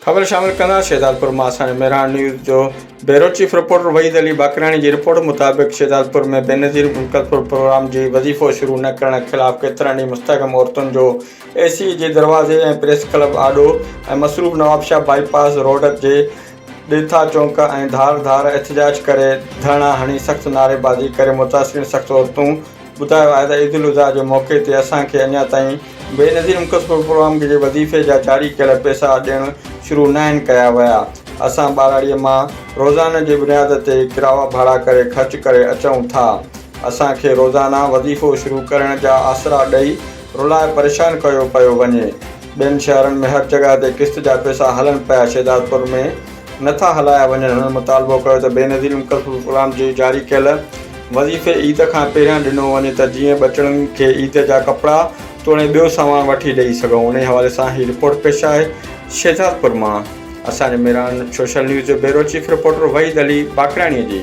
ख़बर शामिल कंदा शेदालपुर मां असांजे मेहरान न्यूज़ जो bureau chief reporter Waheed Ali Bakrani जी रिपोर्ट मुताबिक़ शेदालपुर में बेनज़ीर मुनक़िद प्रोग्राम जी वज़ीफ़ो शुरू न करण ख़िलाफ़ केतिरनि ई मुस्तहकम औरतुनि जो AC जे दरवाज़े ऐं प्रेस क्लब आॾो ऐं मसरूफ़ नवाबशाह बाईपास रोड जे ॾिथा चौंक ऐं धार एहतजाज करे धरना हणी सख़्त नारेबाज़ी करे मुतासिरीन सख़्त औरतूं ॿुधायो आहे त ईद उल अज़हा जे मौक़े ते असांखे अञा ताईं बेनज़ीर मुनक़िद प्रोग्राम जे वज़ीफ़े जा जारी कयल पैसा ॾियण शुरू न आहिनि कया विया। असां ॿाराड़ीअ मां रोज़ाने जी बुनियाद ते किरावा भाड़ा करे ख़र्च करे अचूं था। असांखे रोज़ाना वज़ीफ़ो शुरू करण जा आसरा ॾेई रुलाए परेशान कयो पियो वञे। ॿियनि शहरनि में हर जॻह ते क़िस्त जा पैसा हलनि पिया, शेदादपुर में नथा हलाया वञनि। हुननि मुतालबो कयो त बेनज़ीर मुनक़िद प्रोग्राम जे जारी कयल वज़ीफ़े ईद खां पहिरियां ॾिनो वञे त जीअं ॿचड़नि खे ईद जा कपिड़ा तोड़े ॿियो सामान वठी ॾेई सघूं। उन हवाले सां ही रिपोर्ट पेश आहे शेदादपुर मां असांजे मेहरान सोशल न्यूज़ जो bureau chief reporter Waheed Ali बाकराणीअ जी।